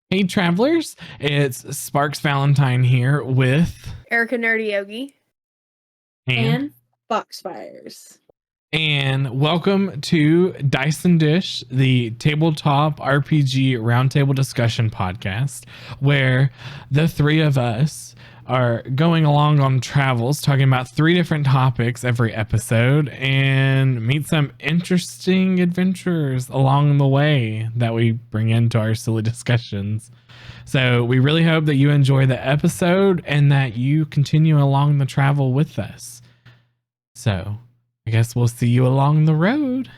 Hey, travelers, it's Sparks Valentine here with Erica Nerdy Yogi. and And Foxfires. and welcome to Dice and Dish, the tabletop RPG roundtable discussion podcast, where the three of us are going along on travels, talking about three different topics every episode, and meet some interesting adventurers along the way that we bring into our silly discussions. So we really hope that you enjoy the episode and that you continue along the travel with us. So I guess we'll see you along the road.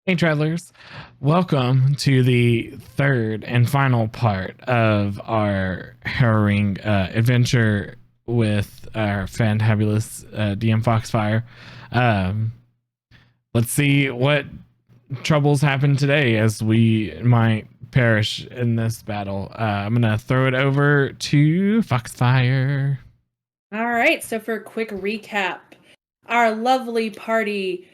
Hey, travelers. Welcome to the third and final part of our harrowing adventure with our fantabulous DM Foxfire. Um, let's see what troubles happen today as we might perish in this battle. I'm going to throw it over to Foxfire. All right, so for a quick recap, our lovely party,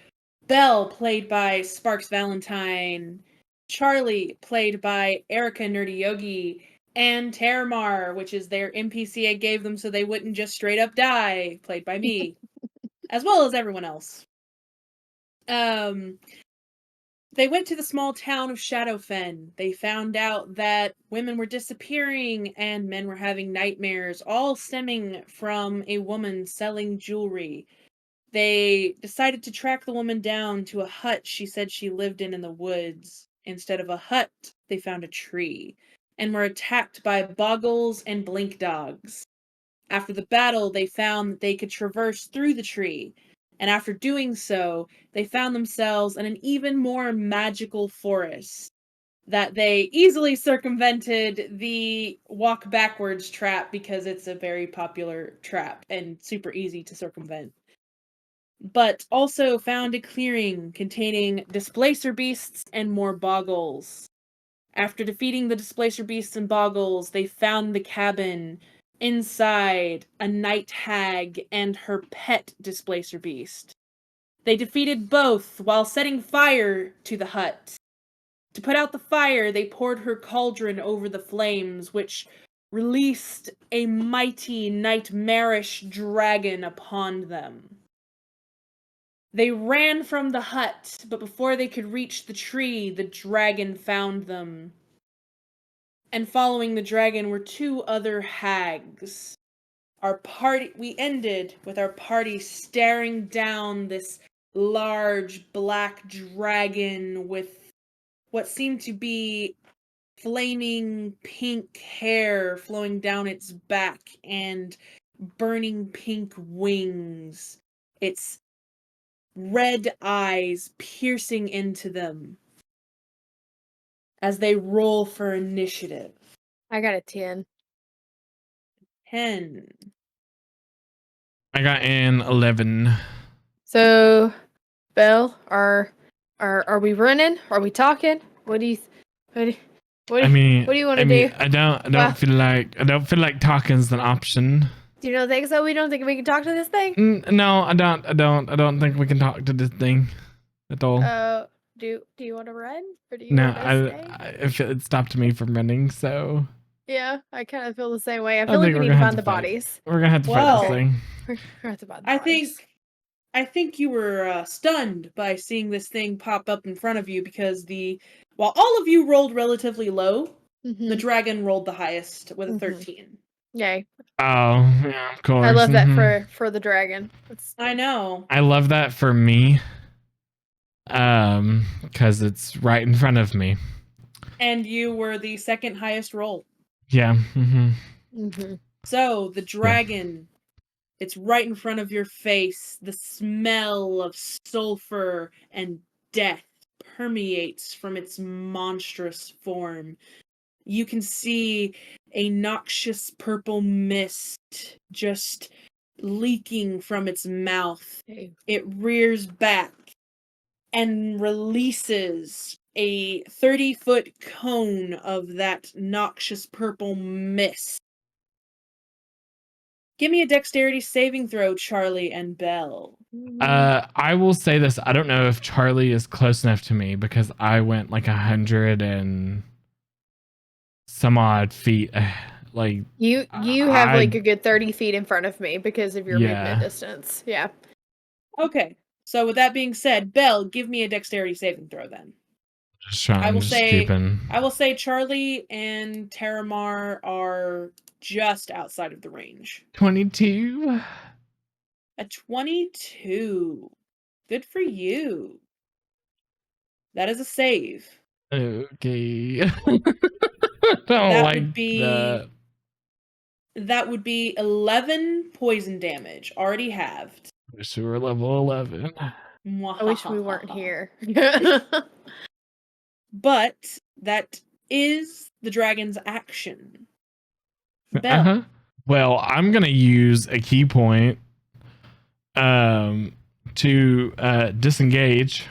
Belle, played by Sparks Valentine, Charlie, played by Erica Nerdy Yogi, and Terramar, which is their NPC I gave them so they wouldn't just straight up die, played by me, as well as everyone else. They went to the small town of Shadowfen. They found out that women were disappearing and men were having nightmares, all stemming from a woman selling jewelry. They decided to track the woman down to a hut she said she lived in the woods. Instead of a hut, they found a tree and were attacked by boggles and blink dogs. After the battle, they found that they could traverse through the tree, and after doing so, they found themselves in an even more magical forest that they easily circumvented the walk backwards trap because it's a very popular trap and super easy to circumvent. But also found a clearing containing displacer beasts and more boggles. After defeating the displacer beasts and boggles, they found the cabin. Inside, a night hag and her pet displacer beast. They defeated both while setting fire to the hut. To put out the fire, they poured her cauldron over the flames, which released a mighty, nightmarish dragon upon them. They ran from the hut, but before they could reach the tree, the dragon found them. And following the dragon were two other hags. We ended with our party staring down this large black dragon with what seemed to be flaming pink hair flowing down its back and burning pink wings. Its red eyes piercing into them as they roll for initiative. I got a 10. 10. I got an 11. So, Belle, are we running? Are we talking? What do you what do I mean, want to do? I don't Well- feel like talking's an option. Do you don't think so? We don't think we can talk to this thing? No, I don't think we can talk to this thing at all. Do you want to run or do you No, want to stay? it stopped me from running, so Yeah, I kind of feel the same way. I I feel like think we we're need gonna to have find to the fight. bodies. We're gonna have to fight Well- this thing. We're gonna have to find the I bodies. think you were stunned by seeing this thing pop up in front of you because while all of you rolled relatively low, the dragon rolled the highest with a Mhm. 13. Yay! Oh, yeah, of course. I love that for the dragon. I know. I love that for me. Because it's right in front of me. And you were the second highest roll. Yeah. So, the dragon, it's right in front of your face. The smell of sulfur and death permeates from its monstrous form. You can see a noxious purple mist just leaking from its mouth. Ew. It rears back and releases a 30-foot cone of that noxious purple mist. Give me a dexterity saving throw, Charlie and Belle. I will say this. I don't know if Charlie is close enough to me because I went like 100 and some odd feet. Like You have I- like a good 30 feet in front of me because of your Yeah. movement distance. Yeah. Okay. So with that being said, Belle, give me a dexterity saving throw then. just trying. I will just say- keeping. I will say Charlie and Terramar are just outside of the range. 22. A 22. Good for you. That is a save. Okay. I don't That like would be- that. That would be 11 poison damage, already halved. Wish we were level 11. I wish we weren't here. But that is the dragon's action. Belle. Uh-huh. Well, I'm gonna use a key point to disengage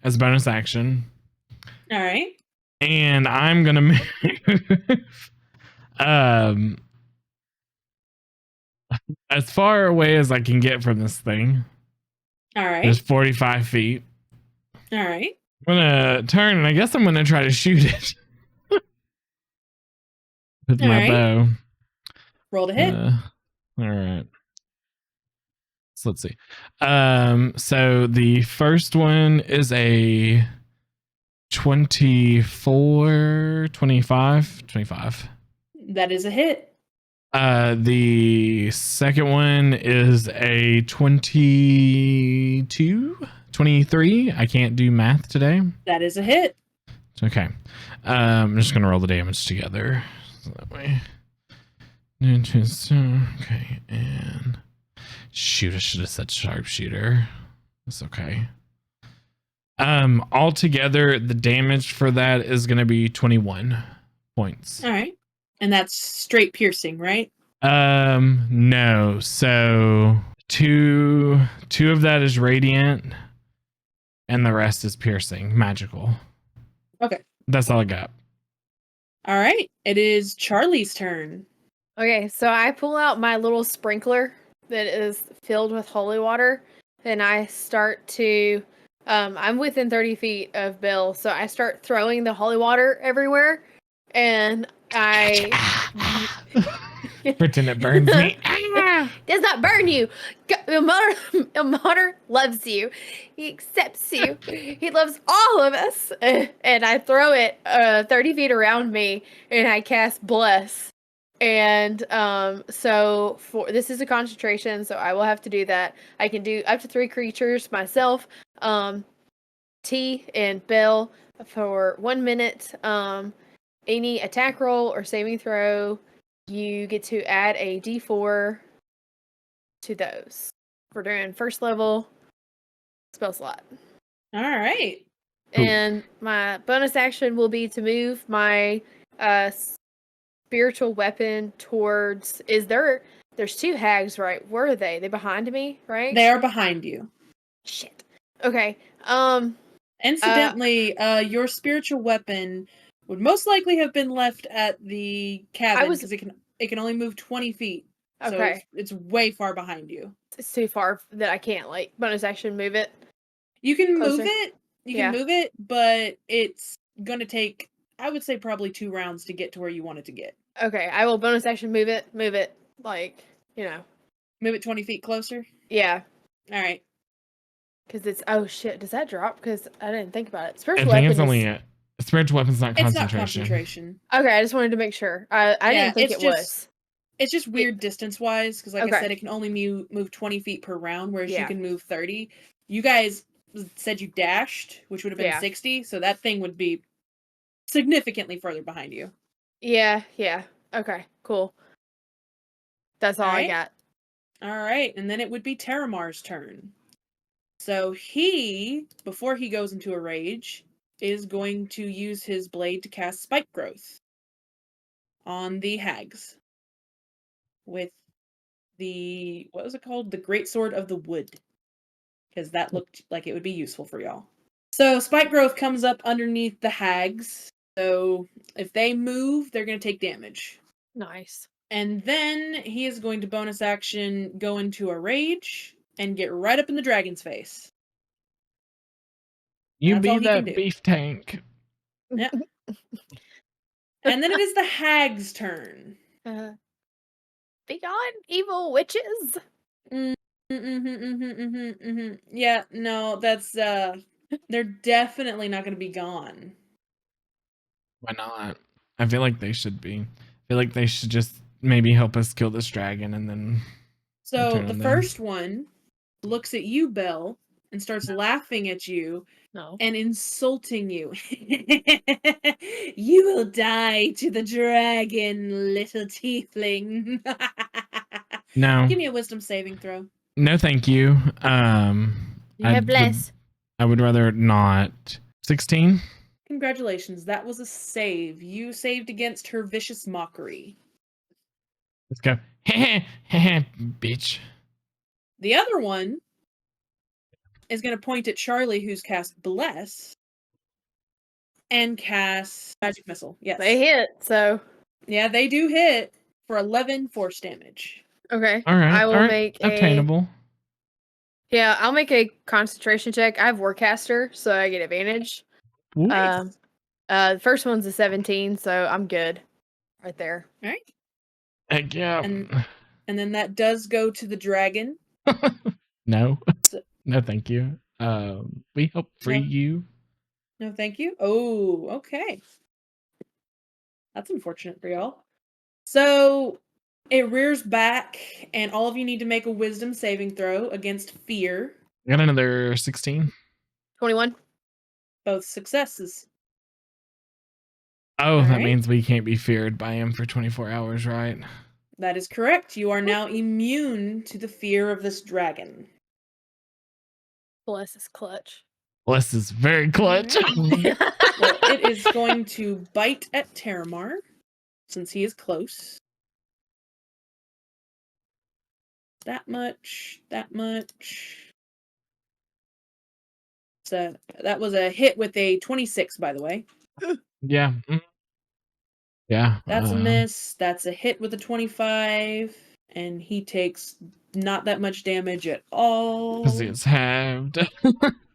as a bonus action. All right. And I'm gonna move as far away as I can get from this thing. All right. There's 45 feet. All right. I'm gonna turn and I guess I'm gonna try to shoot it with my Alright. bow. Roll to hit. All right. So let's see. So the first one is a 24, 25. That is a hit. The second one is a 22, 23. I can't do math today. That is a hit. Okay. I'm just gonna roll the damage together. So that way. Okay, and shoot, I should have said sharpshooter. That's okay. Altogether, the damage for that is gonna be 21 points. All right. And that's straight piercing, right? No. So two of that is radiant, and the rest is piercing, magical. Okay. That's all I got. All right. It is Charlie's turn. Okay, so I pull out my little sprinkler that is filled with holy water, and I start to. I'm within 30 feet of Bill, so I start throwing the holy water everywhere, and I. Pretend it burns me. Does not burn you. Ilmater loves you. He accepts you. He loves all of us. And I throw it 30 feet around me, and I cast Bless. And so for this is a concentration, so I will have to do that. I can do up to 3 creatures myself. T and Bell for 1 minute. Any attack roll or saving throw, you get to add a D4 to those. We're doing first level spell slot. All right. Cool. And my bonus action will be to move my spiritual weapon towards. There's 2 hags, right? Where are they? They behind me, right? They are behind you. Shit. Okay. Incidentally, your spiritual weapon would most likely have been left at the cabin because it can only move 20 feet. So Okay. it's way far behind you. It's too far that I can't bonus action move it. You can Closer. move it. You Yeah. can move it, but it's gonna take, I would say, probably 2 rounds to get to where you want it to get. Okay, I will bonus action move it, Move it 20 feet closer. yeah, All right. because it's, oh shit, does that drop? Because I didn't think about it. I Spiritual think weapon it's only is, a spiritual weapon's not It's not concentration. concentration. okay, I just wanted to make sure. I Yeah, didn't think it's it was. just- It's just weird distance-wise, because like Okay. I said, it can only move 20 feet per round, whereas you Yeah. can move 30. You guys said you dashed, which would have been Yeah. 60, so that thing would be significantly further behind you. Yeah. Okay, cool. That's all I Alright. got. All right, and then it would be Terramar's turn. So he, before he goes into a rage, is going to use his blade to cast Spike Growth on the hags with the, what was it called? The Great Sword of the Wood, because that looked like it would be useful for y'all. So Spike Growth comes up underneath the hags. So if they move, they're going to take damage. Nice. And then he is going to bonus action go into a rage and get right up in the dragon's face. You That's all be he can that do. beef tank. Yeah. And then it is the hag's turn. Be gone, evil witches. Yeah, no, that's they're definitely not gonna be gone. Why not? I feel like they should be. I feel like they should just maybe help us kill this dragon and then we'll So turn the on them. first one looks at you, Belle, and starts laughing at you No. and insulting you. You will die to the dragon, little tiefling. No. Give me a wisdom saving throw. No, thank you. You have bless. I would rather not. 16? Congratulations, that was a save. You saved against her vicious mockery. Let's go. Bitch. The other one is going to point at Charlie, who's cast Bless, and cast Magic Missile. Yes. They hit, so Yeah, they do hit for 11 force damage. okay. All right. I will all right. make Obtainable. Yeah, I'll make a concentration check. I have Warcaster, so I get advantage. Nice. The first one's a 17, so I'm good. Right there. All right. Heck yeah. And then that does go to the dragon. No. So- No, thank you. We help free No. you. No, thank you. Oh, okay. That's unfortunate for y'all. So it rears back, and all of you need to make a wisdom saving throw against fear. I got another 16. 21. Both successes. Oh, All that right. means we can't be feared by him for 24 hours, right? That is correct. You are now immune to the fear of this dragon. Bless his clutch. Bless is very clutch. Well, it is going to bite at Terramar, since he is close. That much. So that was a hit with a 26, by the way. Yeah. Yeah. That's a miss. That's a hit with a 25. And he takes not that much damage at all. Because it's halved.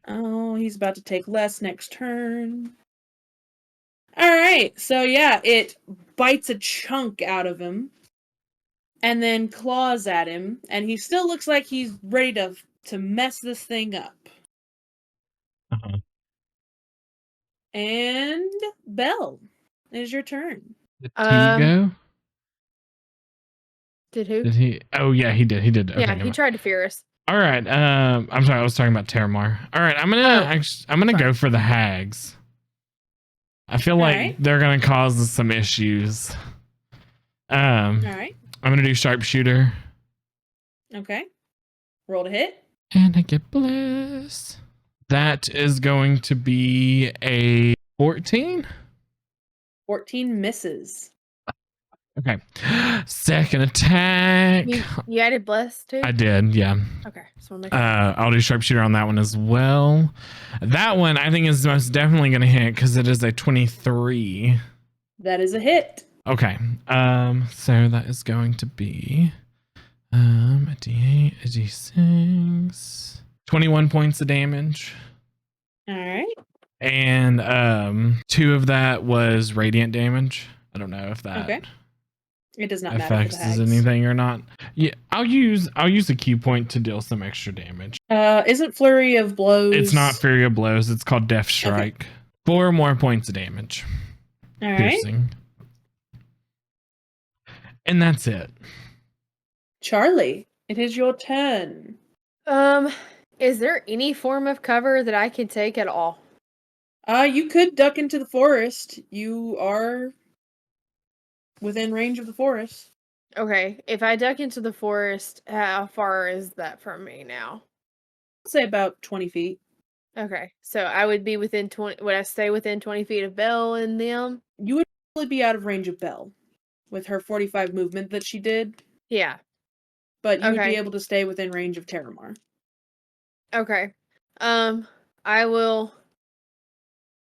Oh, he's about to take less next turn. Alright, so yeah, it bites a chunk out of him. And then claws at him. And he still looks like he's ready to mess this thing up. Uh-huh. And Belle, it is your turn. Did he go? Did who? Did he? Oh, yeah, he did. He did. Okay, Yeah, never he mind. tried to fear us. All right. I'm sorry. I was talking about Terramar. All right. I'm gonna go for the hags. I feel like right. they're gonna cause us some issues. All right. I'm gonna do sharpshooter. Okay. Roll to hit. And I get bless. That is going to be a 14. 14 misses. Okay. Second attack. You added bless too? I did, yeah. Okay. I'll do sharpshooter on that one as well. That one I think is most definitely going to hit because it is a 23. That is a hit. Okay. So that is going to be a D8, a D6, 21 points of damage. All right. And 2 of that was radiant damage. I don't know if that Okay. It does not matter affects for the hags. anything or not. Yeah, I'll use a key point to deal some extra damage. Isn't Flurry of Blows? It's not Fury of Blows. It's called Death Strike. Okay. 4 more points of damage. All right. Piercing. And that's it. Charlie, it is your turn. Is there any form of cover that I can take at all? You could duck into the forest. You are within range of the forest. Okay, if I duck into the forest, how far is that from me now? I'd say about 20 feet. Okay, so I would be within 20. Would I stay within 20 feet of Belle and them? You would probably be out of range of Belle with her 45 movement that she did. Yeah. But you would be able to stay within range of Terramar. Okay. I will.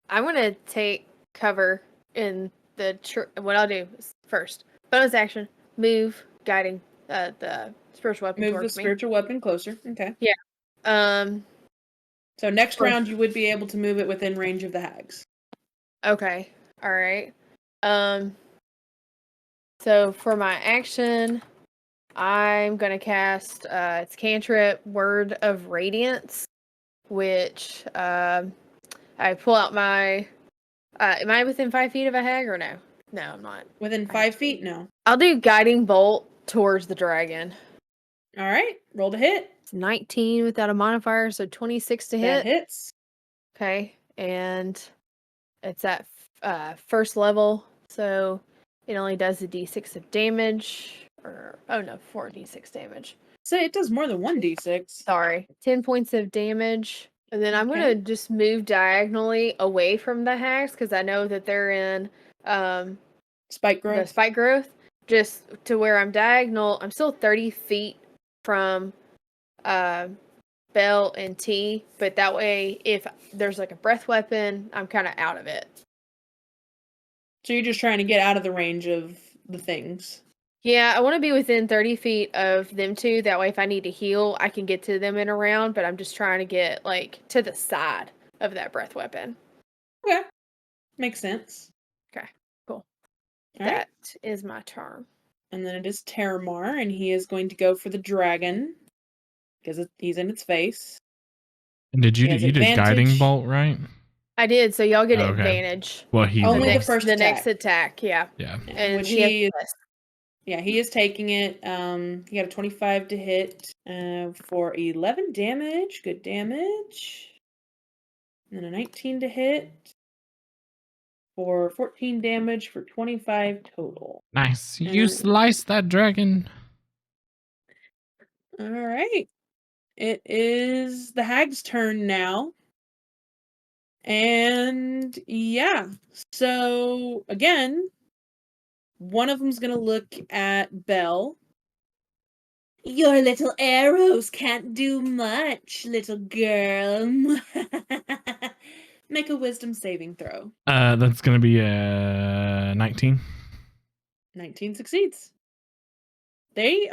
I'm gonna take cover in the. What I'll do is first bonus action, move guiding the spiritual weapon Move the towards me. spiritual weapon closer. Okay. Yeah. So next For- round, you would be able to move it within range of the hags. Okay. All right. So for my action, I'm gonna cast it's cantrip Word of Radiance, which I pull out my. Am I within 5 feet of a hag or no? No, I'm not. Within 5 feet? No. I'll do guiding bolt towards the dragon. All right. Roll to hit. It's 19 without a modifier, so 26 to That hit. hits. Okay, and it's at first level, so it only does a d6 of damage. Or oh no, 4d6 damage. So it does more than 1d6. Sorry, 10 points of damage. And then I'm Okay. gonna just move diagonally away from the hags because I know that they're in Spike the growth. spike growth, just to where I'm diagonal. I'm still 30 feet from Bell and T, but that way, if there's like a breath weapon, I'm kind of out of it. So you're just trying to get out of the range of the things. Yeah, I want to be within 30 feet of them two. That way, if I need to heal, I can get to them in a round, but I'm just trying to get like to the side of that breath weapon. Okay. Makes sense. Okay, cool. All right. That is my turn. And then it is Terramar, and he is going to go for the dragon because he's in its face. And did you He has did guiding advantage. bolt, right? I did, so y'all get Okay. advantage. Well, he Only will. the first the attack. next attack, yeah. Yeah. And Which he has he is taking it. He got a 25 to hit for 11 damage. Good damage. And then a 19 to hit for 14 damage for 25 total. Nice. You sliced that dragon. All right. It is the hag's turn now. And yeah. So again, one of them's going to look at Belle. Your little arrows can't do much, little girl. Make a wisdom saving throw. That's gonna be 19. 19 succeeds. These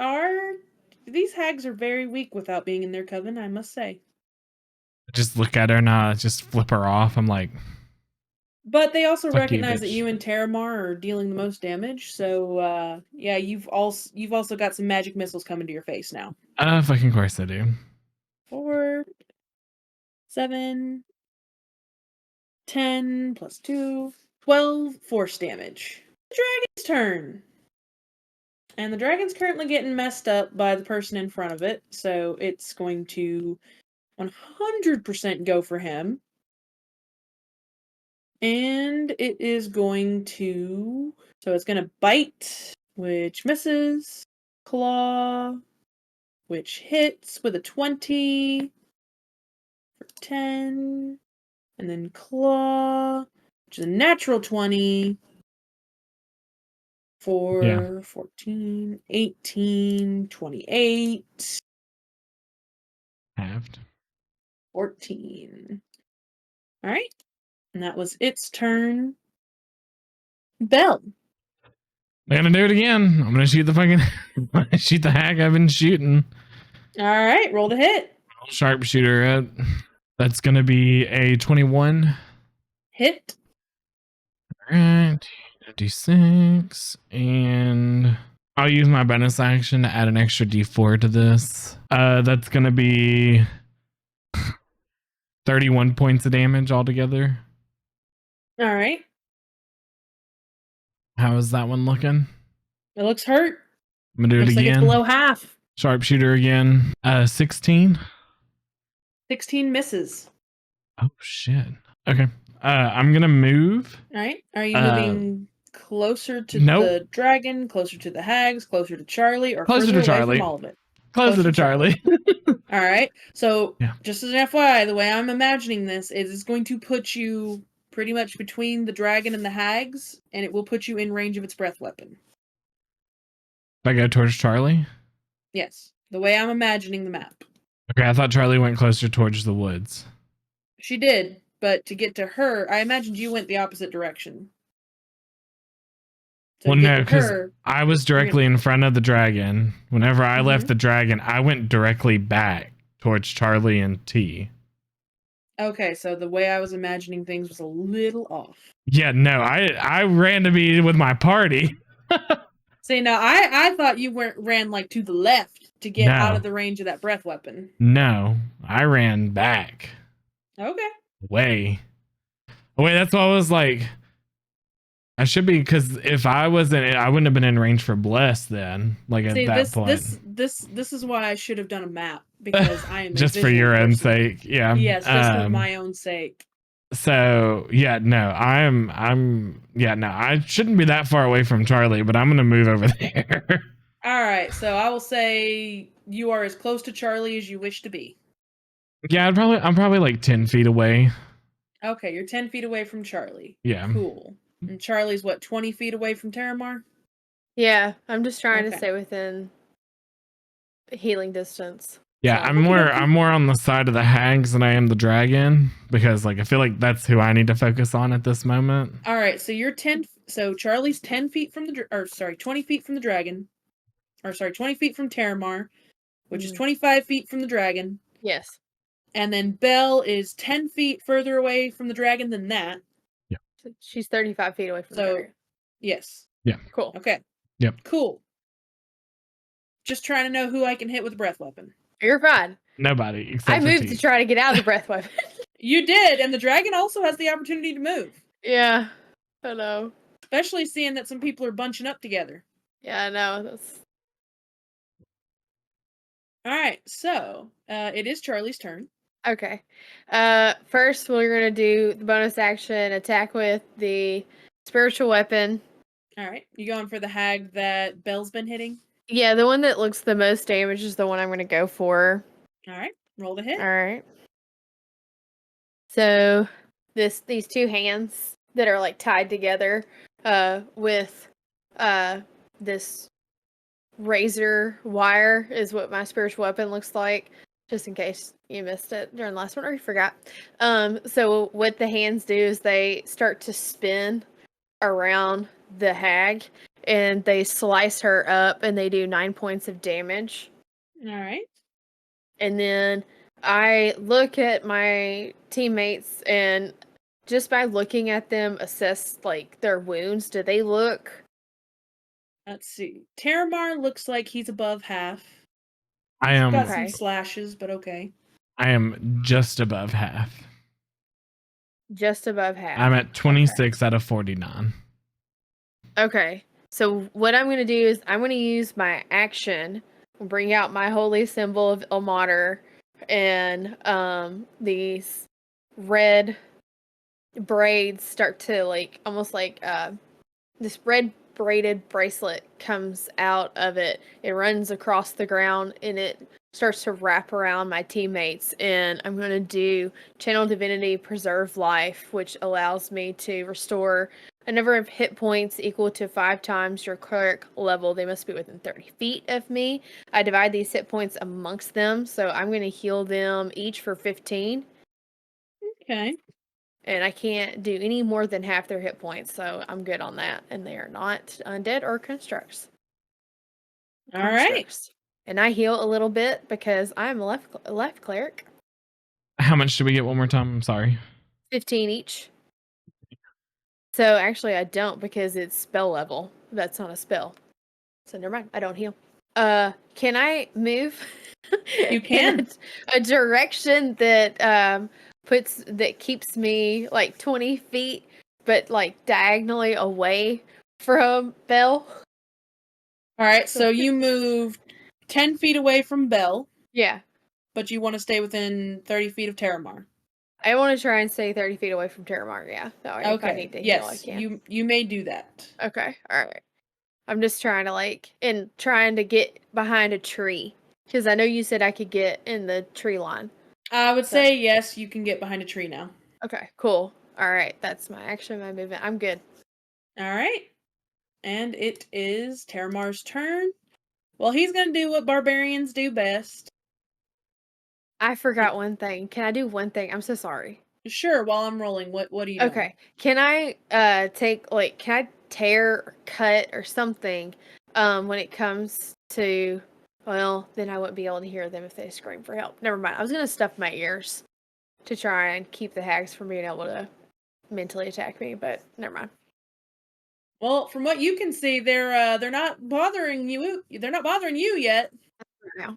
hags are very weak without being in their coven, I must say. I just look at her and I just flip her off. I'm like, But they also Fuck you, recognize that bitch. you and Terramar are dealing the most damage, so yeah, you've also got some magic missiles coming to your face now. fucking course I do. 4, 7, 10 plus 2, 12 force damage. The dragon's turn. And the dragon's currently getting messed up by the person in front of it, so it's going to 100% go for him. And it is going to... So it's going to bite, which misses. Claw, which hits with a 20 for 10. And then claw, which is a natural 20 for 14, 18, 28, Halved. 14. All right. And that was its turn. Belle. I'm gonna do it again. I'm gonna shoot the fucking shoot the hag I've been shooting. All right. Roll to hit. Sharpshooter. That's gonna be a 21. Hit. All right. D6 and I'll use my bonus action to add an extra D4 to this. That's gonna be 31 points of damage altogether. All right. How is that one looking? It looks hurt. I'm gonna do Looks it like it's again. below half. Sharpshooter again. 16. 16 misses. Oh shit. Okay. I'm gonna move. All right. Are you moving closer to nope. the dragon, closer to the hags, closer to Charlie, or Closer further to away Charlie. from all of it? Closer to Charlie. All right. So Yeah. just as an FYI, the way I'm imagining this is it's going to put you pretty much between the dragon and the hags, and it will put you in range of its breath weapon. I go towards Charlie. Yes. The way I'm imagining the map. Okay, I thought Charlie went closer towards the woods. She did, but to get to her, I imagined you went the opposite direction. So Well, to get no, to because her, I was directly in front of the dragon. Whenever I left the dragon, I went directly back towards Charlie and T. okay, so the way I was imagining things was a little off. Yeah, no, I ran to be with my party. See, now I thought you ran like to the left to get out of the range of that breath weapon. No, I ran back. Okay. Wait, that's what I was like. I should be, because if I wasn't, I wouldn't have been in range for Bless then. Like at See, that point, this is why I should have done a map, because I am just a for visual your own person. sake, yeah. Yes, just for my own sake. So yeah, no, I shouldn't be that far away from Charlie, but I'm gonna move over there. All right, so I will say you are as close to Charlie as you wish to be. Yeah, I'm probably like 10 feet away. Okay, you're 10 feet away from Charlie. Yeah. Cool. And Charlie's what, 20 feet away from Terramar? Yeah, I'm just trying to Okay. stay within healing distance. Yeah, So- I'm more on the side of the hags than I am the dragon, because like I feel like that's who I need to focus on at this moment. All right, so you're 10. So Charlie's 10 feet from the 20 feet from the dragon. 20 feet from Terramar, which is 25 feet from the dragon. Yes. And then Belle is 10 feet further away from the dragon than that. She's 35 feet away from the So, dragon. yes. Yeah. Cool. Okay. Yep. Cool. Just trying to know who I can hit with a breath weapon. You're fine. Nobody except I for moved T. to try to get out of the breath weapon. You did, and the dragon also has the opportunity to move. Yeah. I know. Especially seeing that some people are bunching up together. Yeah, I know. That's... Alright, so it is Charlie's turn. Okay. First we're gonna do the bonus action attack with the spiritual weapon. Alright, you going for the hag that Belle's been hitting? Yeah, the one that looks the most damage is the one I'm gonna go for. Alright, roll the hit. Alright. So these two hands that are like tied together with this razor wire is what my spiritual weapon looks like, just in case you missed it during the last one or you forgot. So what the hands do is they start to spin around the hag and they slice her up and they do 9 points of damage. Alright. And then I look at my teammates and just by looking at them assess like their wounds. Do they look... Let's see. Terramar looks like he's above half. I am Got some slashes, but okay. I am just above half. Just above half. I'm at 26 out of 49. Okay. So what I'm going to do is I'm going to use my action, bring out my holy symbol of Ilmater, and these red braids start to like almost like this red braided bracelet comes out of it. It runs across the ground and it starts to wrap around my teammates, and I'm going to do Channel Divinity Preserve Life, which allows me to restore a number of hit points equal to 5 times your cleric level. They must be within 30 feet of me. I divide these hit points amongst them, so I'm going to heal them each for 15. Okay. And I can't do any more than half their hit points, so I'm good on that. And they are not undead or constructs. All right. And I heal a little bit because I'm a left cleric. How much do we get one more time? I'm sorry. 15 each. So actually I don't because it's spell level. That's not a spell. So never mind. I don't heal. Can I move? You can. In a direction that keeps me like 20 feet, but like diagonally away from Belle. All right, so you moved 10 feet away from Belle. Yeah. But you want to stay within 30 feet of Terramar. I want to try and stay 30 feet away from Terramar, yeah. That way if I need to heal, I can. You may do that. Okay, alright. I'm just trying to get behind a tree. Because I know you said I could get in the tree line. I would say yes, you can get behind a tree now. Okay, cool. Alright, that's my action, my movement. I'm good. Alright. And it is Terramar's turn. Well, he's going to do what barbarians do best. I forgot one thing. Can I do one thing? I'm so sorry. Sure, while I'm rolling, what do you do? Okay. Can I can I tear or cut or something when it comes to, well, then I wouldn't be able to hear them if they scream for help. Never mind. I was going to stuff my ears to try and keep the hags from being able to mentally attack me, but never mind. Well, from what you can see, they're not bothering you. They're not bothering you yet. Now.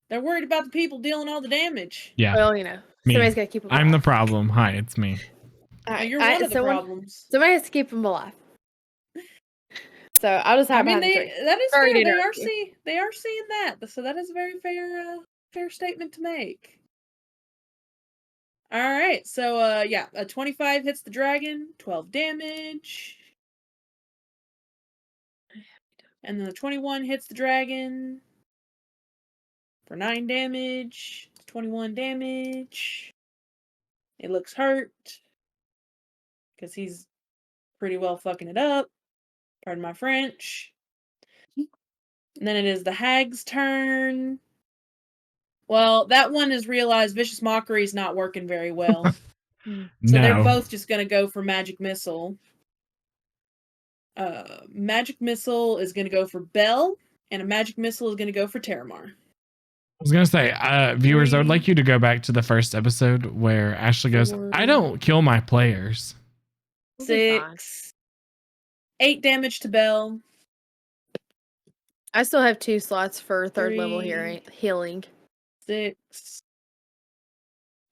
They're worried about the people dealing all the damage. Yeah. Well, you know, Me. somebody's got to keep them alive. I'm the problem. Hi, it's me. All right, You're one of the problems. Somebody has to keep them alive. So I'll just hide behind the tree. that is Sorry fair. to interrupt you. They are seeing that. So that is a very fair statement to make. All right. So yeah, a 25 hits the dragon, 12 damage. And then the 21 hits the dragon for 9 damage. 21 damage. It looks hurt because he's pretty well fucking it up. Pardon my French. And then it is the hag's turn. Well, that one has realized Vicious Mockery is not working very well. So they're both just going to go for Magic Missile. Magic Missile is going to go for Belle, and a Magic Missile is going to go for Terramar. I was going to say, viewers, I would like you to go back to the first episode where Ashley goes, I don't kill my players. 6. 8 damage to Belle. I still have 2 slots for third level 3, healing. 6,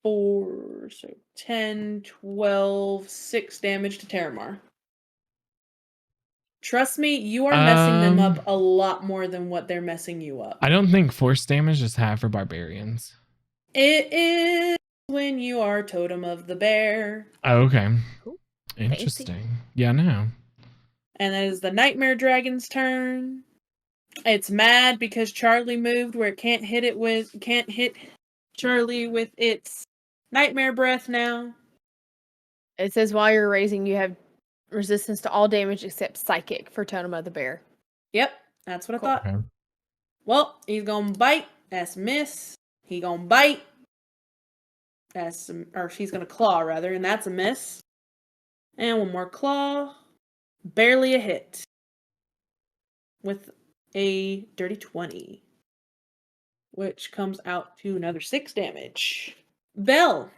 4, so 10, 12, 6 damage to Terramar. Trust me, you are messing them up a lot more than what they're messing you up. I don't think force damage is half for barbarians. It is when you are Totem of the Bear. Oh, okay. Ooh, interesting. fancy. Yeah, no. And that is the Nightmare Dragon's turn. It's mad because Charlie moved where it can't hit Charlie with its Nightmare Breath now. It says while you're raising, you have resistance to all damage except psychic for Totem of the Bear. Yep, that's what I thought. Okay. Well, he's gonna bite. That's a miss. He gonna bite. Or she's gonna claw rather, and that's a miss. And one more claw. Barely a hit. With a dirty 20. Which comes out to another 6 damage. Belle.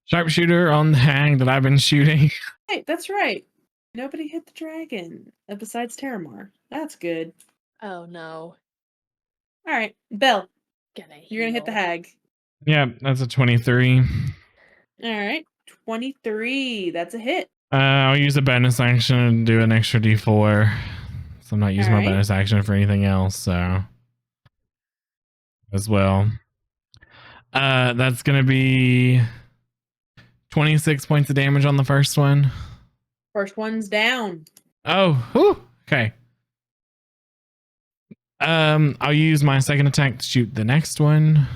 Sharpshooter on the hag that I've been shooting. Hey, that's right. Nobody hit the dragon besides Terramar. That's good. Oh no. Alright, Belle. You're gonna hit the heal. hag. Yeah, that's a 23. Alright, 23. That's a hit. I'll use a bonus action and do an extra d4. So I'm not using my bonus action for anything else, so as well. That's gonna be 26 points of damage on the first one. First one's down. Oh, whew, okay. I'll use my second attack to shoot the next one.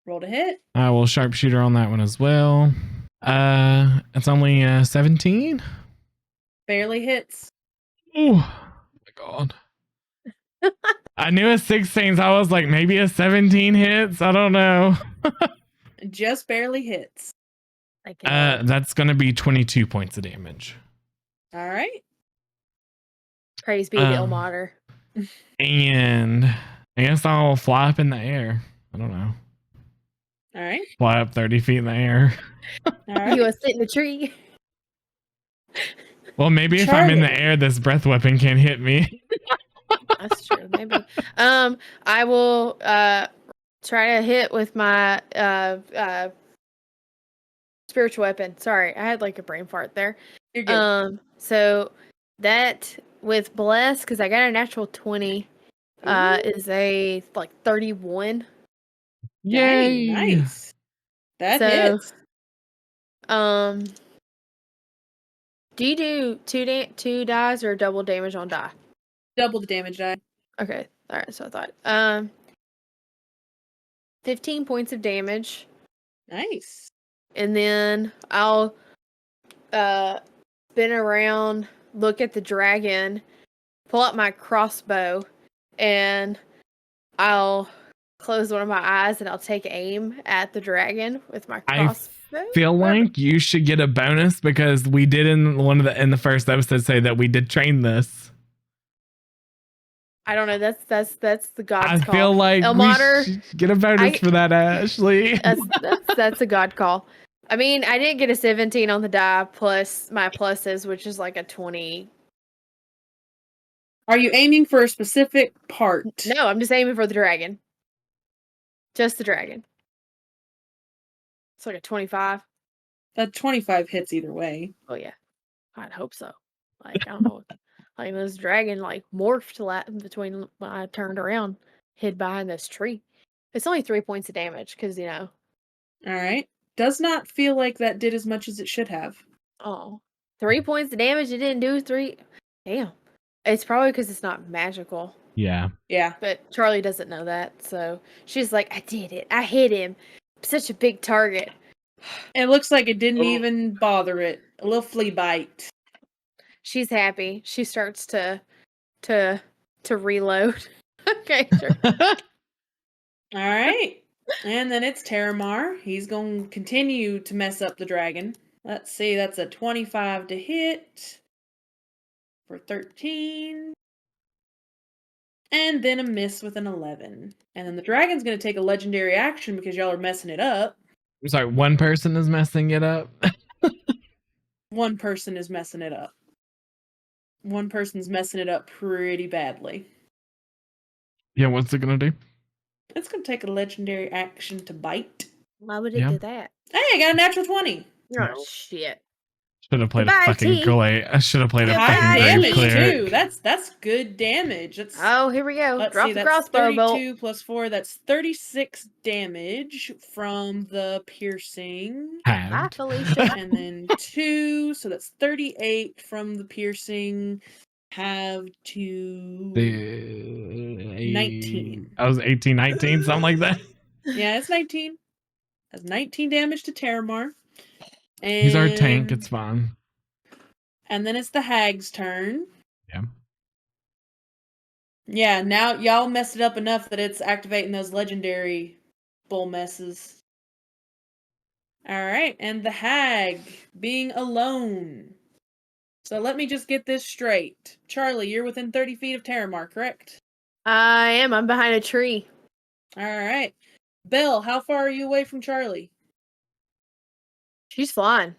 Roll to hit. I will sharpshooter on that one as well. It's only 17. Barely hits. Oh my god. I knew a 16, so I was like, maybe a 17 hits. I don't know. Just barely hits. That's gonna be 22 points of damage. Alright. Praise be to Ilmater. And I guess I'll fly up in the air. I don't know. Alright. Fly up 30 feet in the air. Alright. You want to sit in the tree? Well, maybe if I'm in the air, this breath weapon can't hit me. That's true. Maybe. I will try to hit with my spiritual weapon. Sorry, I had like a brain fart there. You're good. So that with bless, because I got a natural 20, is a like 31. Yay! Nice. That hits. Do you do two dies or double damage on die? Double the damage die. Okay, all right. So I thought 15 points of damage. Nice. And then I'll spin around, look at the dragon, pull out my crossbow, and I'll close one of my eyes and I'll take aim at the dragon with my crossbow. feel like you should get a bonus because we did in the first episode say that we did train this. I don't know. That's the God's I call. feel like Elmater, we should get a bonus for that, Ashley. that's a God call. I mean, I didn't get a 17 on the die plus my pluses, which is like a 20. Are you aiming for a specific part? No, I'm just aiming for the dragon. Just the dragon. It's like a 25. That 25 hits either way. Oh yeah, I'd hope so. Like I don't know, like this dragon like morphed between when I turned around, hid behind this tree. It's only 3 points of damage because All right. Does not feel like that did as much as it should have. Oh, 3 points of damage. It didn't do 3. Damn. It's probably because it's not magical. Yeah. Yeah. But Charlie doesn't know that, so she's like, I did it. I hit him. Such a big target. It looks like it didn't even bother it. A little flea bite. She's happy. She starts to reload. Okay, sure. All right. And then it's Terramar. He's going to continue to mess up the dragon. Let's see. That's a 25 to hit for 13. And then a miss with an 11. And then the dragon's going to take a legendary action because y'all are messing it up. I'm sorry, one person is messing it up. One person is messing it up. One person's messing it up pretty badly. Yeah, what's it gonna do? It's going to take a legendary action to bite. Why would it do that? Hey, I got a natural 20. Oh, shit. Should have played Goodbye, a fucking T. glade. I should have played a Goodbye, fucking Damage glade clear. too. That's good damage. That's Oh, here we go. let's Drop see, the that's crossbow bolt. 32 plus 4. That's 36 damage from the piercing. Bye, Halved. Felicia. And then 2, so that's 38 from the piercing. Have to 19. I was 18, 19, something like that. Yeah, it's 19. That's 19 damage to Terramar. And He's our tank. It's fine. And then it's the hag's turn. Yeah. Yeah, now y'all messed it up enough that it's activating those legendary bull messes. Alright, and the hag being alone. So let me just get this straight. Charlie, you're within 30 feet of Terramar, correct? I am. I'm behind a tree. Alright. Belle, how far are you away from Charlie? She's flying.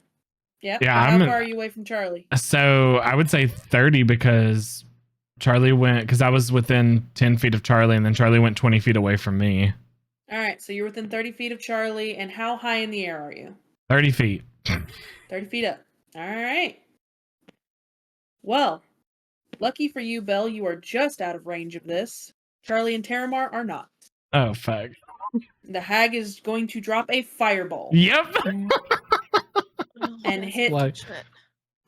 Yep. Yeah, How I'm- far are you away from Charlie? So I would say 30 because Charlie went, because I was within 10 feet of Charlie and then Charlie went 20 feet away from me. Alright, so you're within 30 feet of Charlie, and how high in the air are you? 30 feet. 30 feet up. Alright. Well, lucky for you, Belle, you are just out of range of this. Charlie and Terramar are not. Oh, fuck. The hag is going to drop a fireball Yep. and hit Like-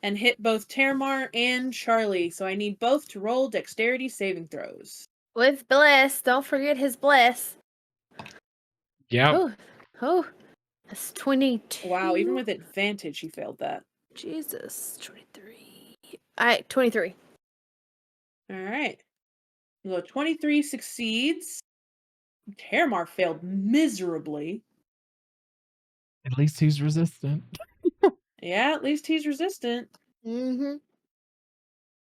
and hit both Terramar and Charlie. So I need both to roll dexterity saving throws. With bless. Don't forget his bless. Yep. Oh, oh. That's 22. Wow, even with advantage, he failed that. Jesus. 23. 23. All right. So 23 succeeds. Terramar failed miserably. At least he's resistant. Yeah, at least he's resistant. Mm-hmm.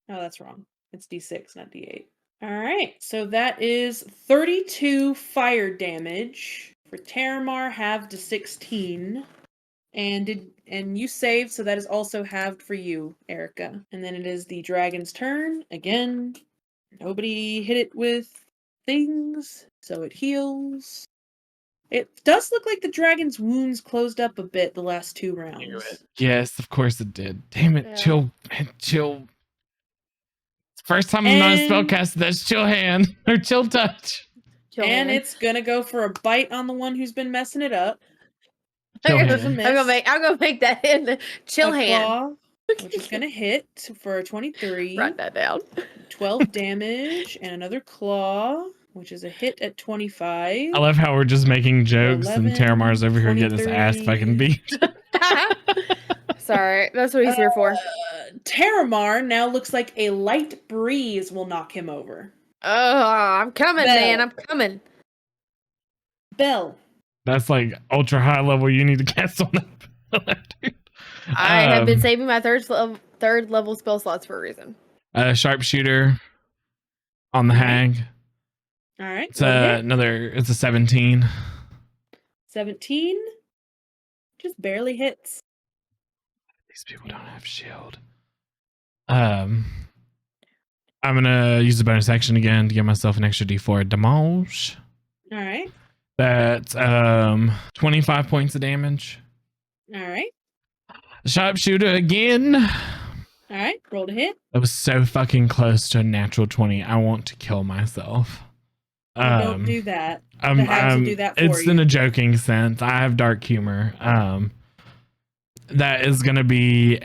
Oh, that's wrong. It's D6, not D8. All right, so that is 32 fire damage for Terramar, halved to 16. And you saved, so that is also halved for you, Erica. And then it is the dragon's turn. Again, nobody hit it with things, so it heals. It does look like the dragon's wounds closed up a bit the last 2 rounds. Yes, of course it did. Damn it. Yeah. Chill. First time I'm not a And- spellcaster. That's chill hand or chill touch. And it's gonna go for a bite on the one who's been messing it up. Chill I'm hand. gonna make that in the chill A hand. claw, which is gonna hit for a 23. Write that down. 12 damage, and another claw, which is a hit at 25. I love how we're just making jokes 11, and Terramar's over here getting his ass 23. fucking beat. Sorry, that's what he's here for. Terramar now looks like a light breeze will knock him over. Oh, I'm coming, Belle. man. I'm coming. Belle, That's like ultra high level you need to cast on that. I have been Um, saving my third level spell slots for a reason. Sharpshooter on the All right. hag. All right. It's Roll to hit. another. It's a 17. 17. Just barely hits. These people don't have shield. I'm gonna use the bonus action again to give myself an extra D4 damage. All right. That's 25 points of damage. All right. Sharpshooter again. All right. Roll to hit. That was so fucking close to a natural 20. I want to kill myself. Don't do that. The hags will do that for it's you. in a joking sense. I have dark humor. That is gonna be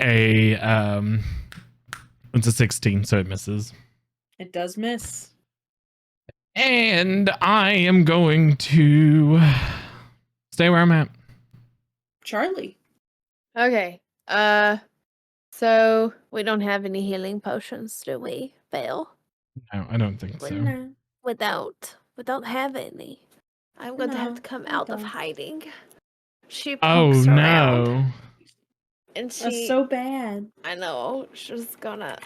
it's a 16, so it misses. It does miss. And I am going to stay where I'm at. Charlie. Okay. So we don't have any healing potions, do we, Vale? No, I don't think so. No. We don't have any. I'm going to have No, to come we out of don't. hiding. She Oh pokes around, no. and That's she. so bad. I know. She's gonna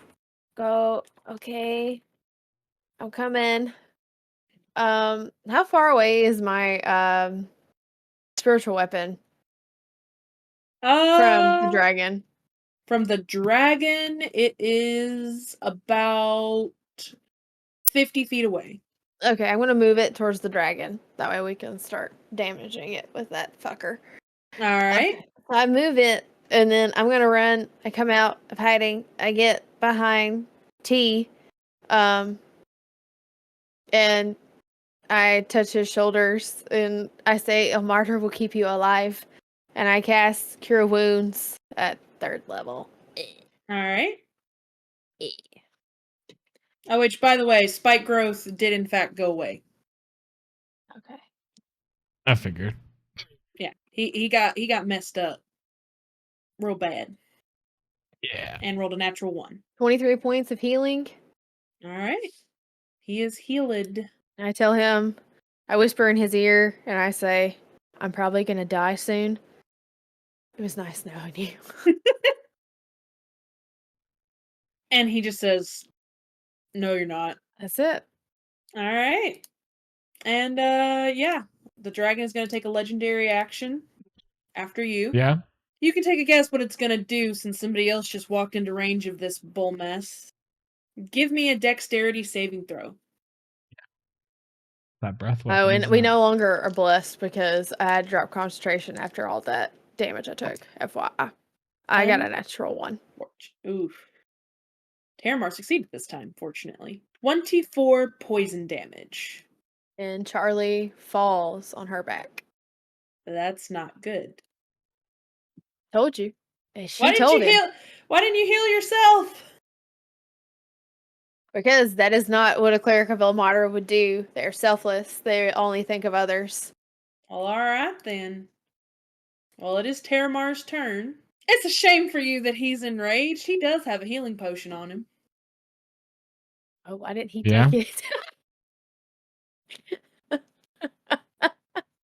go. Okay, I'm coming. How far away is my spiritual weapon from the dragon? From the dragon, it is about 50 feet away. Okay, I'm gonna move it towards the dragon. That way we can start damaging it with that fucker. All right. Okay, so I move it, and then I'm gonna run. I come out of hiding. I get behind T, and I touch his shoulders, and I say, "A martyr will keep you alive." And I cast Cure Wounds at 3rd level. All right. Oh, which, by the way, spike growth did in fact go away. Okay. I figured. Yeah, he got messed up real bad Yeah. and rolled a natural 1. 23 points of healing. All right. He is healed. And I tell him, I whisper in his ear, and I say, "I'm probably gonna die soon. It was nice knowing you." And he just says, "No, you're not." That's it. All right. And yeah, the dragon is going to take a legendary action after you. Yeah. You can take a guess what it's going to do since somebody else just walked into range of this bull mess. Give me a dexterity saving throw. That breath Oh, weapon. and we no longer are blessed because I had dropped concentration after all that damage I took. FYI. I got a natural 1. Oof. Terramar succeeded this time, fortunately. 24 poison damage. And Charlie falls on her back. That's not good. Told you. And she Why didn't told you him. heal? Why didn't you heal yourself? Because that is not what a cleric of Elmara would do. They're selfless. They only think of others. Well, alright then. Well, it is Terramar's turn. It's a shame for you that he's enraged. He does have a healing potion on him. Oh, why didn't he Yeah. take it?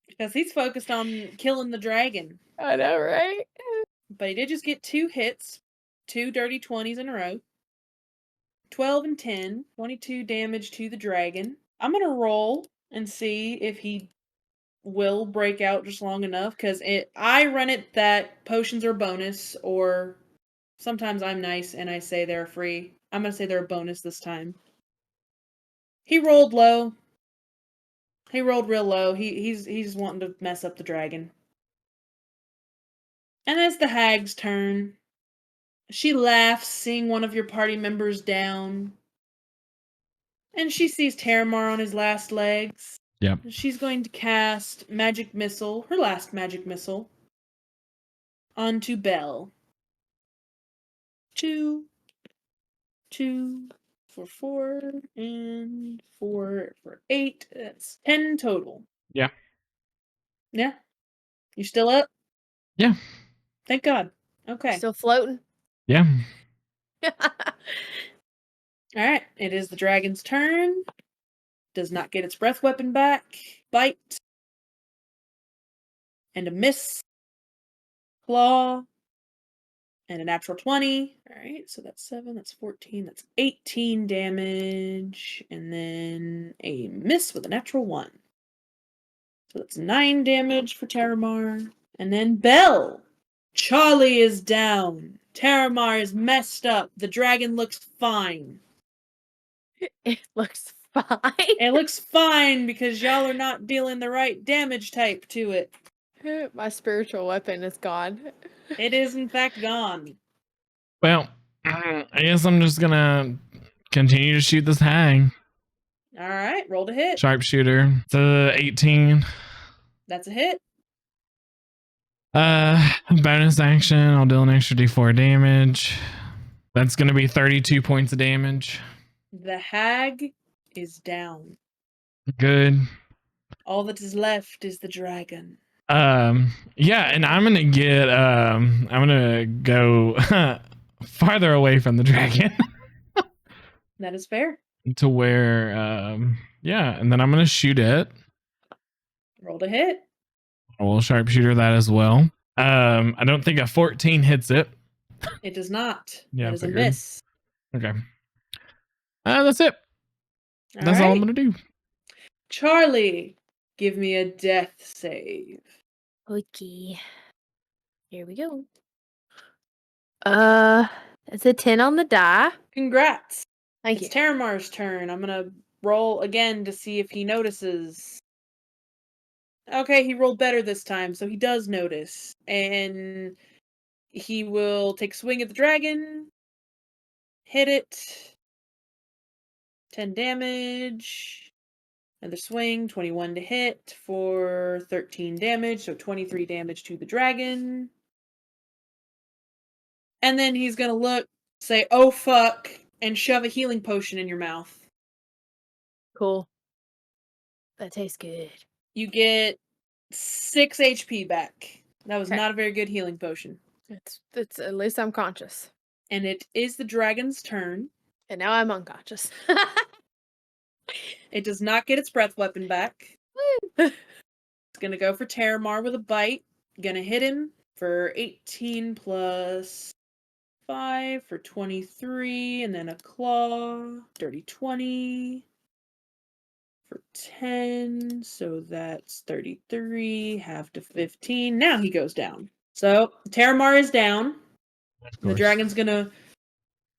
Because he's focused on killing the dragon. I know, right? But he did just get 2 hits. 2 dirty 20s in a row. 12 and 10. 22 damage to the dragon. I'm going to roll and see if he will break out just long enough. Because I run it that potions are bonus. Or sometimes I'm nice and I say they're free. I'm going to say they're a bonus this time. He rolled low. He rolled real low. He's wanting to mess up the dragon. And it's the hag's turn. She laughs, seeing one of your party members down. And she sees Terramar on his last legs. Yep. She's going to cast Magic Missile, her last Magic Missile, onto Belle. 2, 2 for 4, and 4 for 8. That's 10 total. Yeah. Yeah? You still up? Yeah. Thank God. Okay. Still floating? Yeah. Alright, it is the dragon's turn. Does not get its breath weapon back. Bite. And a miss. claw, and a natural 20. All right, so that's 7, that's 14, that's 18 damage, and then a miss with a natural 1. So that's 9 damage for Terramar. And then Belle. Charlie is down. Terramar is messed up. The dragon looks fine. It looks fine. It looks fine because y'all are not dealing the right damage type to it. My spiritual weapon is gone. It is, in fact, gone. Well, I guess I'm just gonna continue to shoot this hag. All right, roll to hit. Sharpshooter. It's a 18. That's a hit. Bonus action. I'll deal an extra d4 damage. That's gonna be 32 points of damage. The hag is down. Good. All that is left is the dragon. Yeah, and I'm gonna go farther away from the dragon. That is fair. To where yeah, and then I'm gonna shoot it. Roll to hit. I'll sharpshooter that as well. I don't think a 14 hits it. It does not. Yeah, that is a figured. miss. Okay. That's it. That's all I'm gonna do. Charlie, give me a death save. Okay. Here we go. It's a 10 on the die. Congrats. Thank It's you. Terramar's turn. I'm gonna roll again to see if he notices. Okay, he rolled better this time, so he does notice. And he will take a swing at the dragon. Hit it. 10 damage. Another swing, 21 to hit for 13 damage, so 23 damage to the dragon. And then he's gonna look, say, oh fuck, and shove a healing potion in your mouth. Cool. That tastes good. You get 6 HP back. That was Okay. not a very good healing potion. It's at least I'm conscious. And it is the dragon's turn. And now I'm unconscious. It does not get its breath weapon back. It's gonna go for Terramar with a bite. Gonna hit him for 18 plus 5 for 23, and then a claw. Dirty 20 for 10, so that's 33, half to 15. Now he goes down. So Terramar is down. The dragon's gonna...